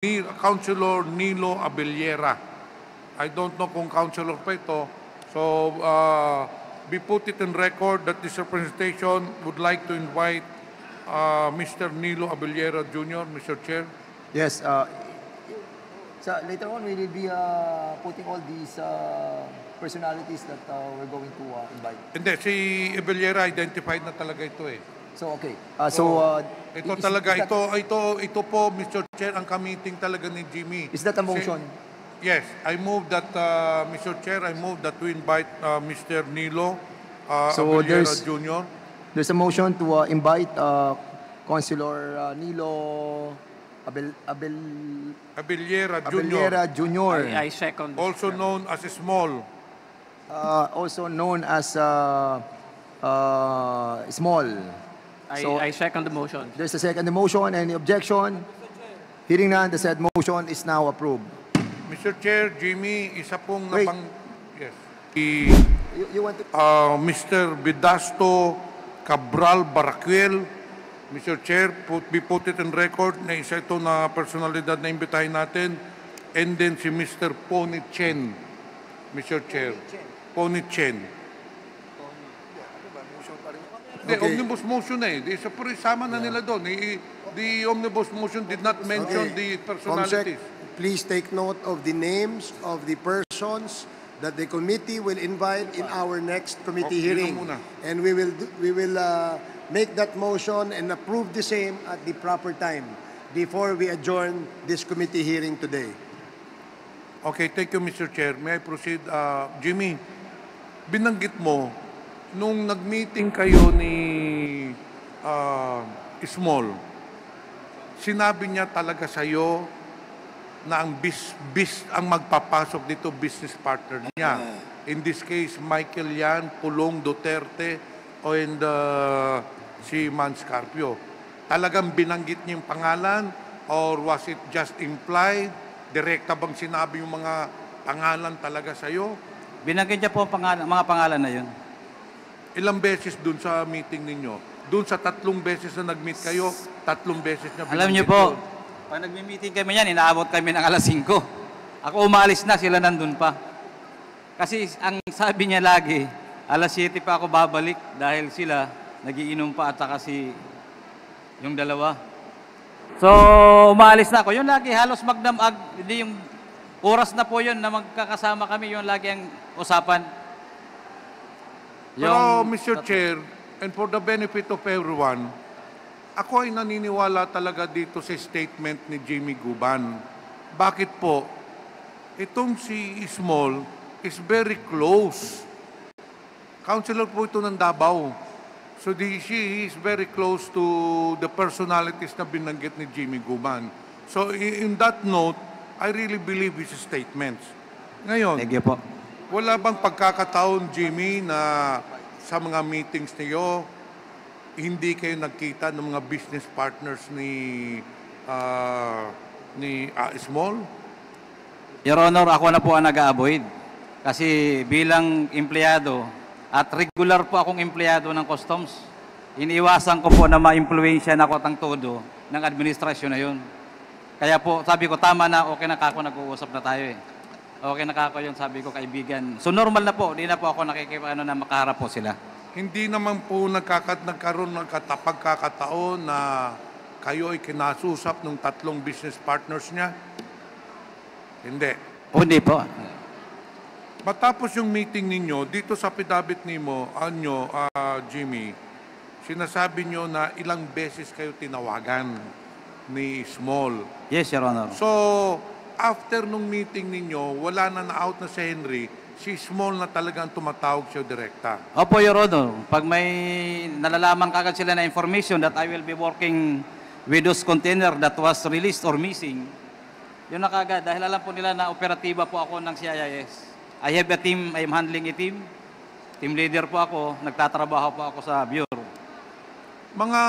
Councilor Nilo Abellera. I don't know kung councilor pa ito. So, we put it in record that this representation would like to invite Mr. Nilo Abellera Jr., Mr. Chair. Yes. So later on, we will be putting all these personalities that we're going to invite. Hindi, si Abellera identified na talaga ito eh. So, okay. Ito talaga, ito po, Mr. Chair, ang committing talaga ni Jimmy. Is that a motion? Yes, I move that, Mr. Chair, I move that we invite Mr. Nilo Abellera Jr. There's a motion to invite Councilor Nilo Abellera Jr. I second. Also known as Small. Also known as Small. I second the motion. There's a second motion. Any objection? Hearing none, the said motion is now approved. Mr. Chair, Jimmy, isa pong Wait. Yes. You want to... Mr. Vidasto Cabral Baracuel, Mr. Chair, we put it in record na isa ito na personalidad na imbitahin natin. And then si Mr. Pony Chen, Mr. Chair. Pony Chen. The omnibus motion eh. Isa po rin sama na nila doon. The omnibus motion did not mention the personalities. Comsec, please take note of the names of the persons that the committee will invite in our next committee hearing. And we will make that motion and approve the same at the proper time before we adjourn this committee hearing today. Okay, thank you, Mr. Chair. May I proceed? Jimmy, binanggit mo, nung nag-meeting kayo ni Small, sinabi niya talaga sa'yo na ang ang magpapasok dito business partner niya. In this case, Michael Yan, Pulong Duterte, and si Man Scarpio. Talagang binanggit niya yung pangalan or was it just implied? Direkta bang sinabi yung mga pangalan talaga sa'yo? Binanggit niya po ang mga pangalan na yun. Ilang beses dun sa meeting ninyo? Dun sa 3 beses na nag-meet kayo, 3 beses niya binanggit. Alam niyo po, pag nagmi-meeting kami yan, inaabot kami ng alas 5. Ako umalis na, sila nandun pa. Kasi ang sabi niya lagi, alas 7 pa ako babalik dahil sila nagiinom pa at saka si yung dalawa. So, umalis na ako. Yun lagi, halos magdamag. Hindi yung oras na po yun na magkakasama kami. Yun lagi ang usapan. Pero, Mr. Chair, and for the benefit of everyone, ako ay naniniwala talaga dito sa statement ni Jimmy Guban. Bakit po? Itong si Small is very close. Councilor po ito ng Davao. So he is very close to the personalities na binanggit ni Jimmy Guban. So in that note, I really believe his statements. Ngayon, thank you po. Wala bang pagkakataon, Jimmy, na sa mga meetings niyo, hindi kayo nagkita ng mga business partners ni Small? Your Honor, ako na po ang nag-a-avoid. Kasi bilang empleyado, at regular po akong empleyado ng customs, iniiwasan ko po na ma-impluensya na ako at ang todo ng administrasyon na yun. Kaya po, sabi ko, tama na, okay na kako, nag-uusap na tayo eh. Okay na kako yun, sabi ko, kaibigan. So normal na po, di na po ako nakikipano na makaharap po sila. Hindi naman po nagkaroon ng pagkakataon na kayo ay kinasusap ng 3 business partners niya? Hindi. Hindi po. Matapos yung meeting ninyo, dito sa affidavit nimo, Jimmy, sinasabi nyo na ilang beses kayo tinawagan ni Small. Yes, Your Honor. So, after nung meeting ninyo, wala na-out na si Henry, si Small na talagang tumatawag siya direkta. Opo, Your Honor. Pag may nalalaman kagad sila na information that I will be working with those container that was released or missing, yun na kagad. Dahil alam po nila na operatiba po ako ng CIS. I have a team, I am handling a team. Team leader po ako, nagtatrabaho po ako sa bureau. Mga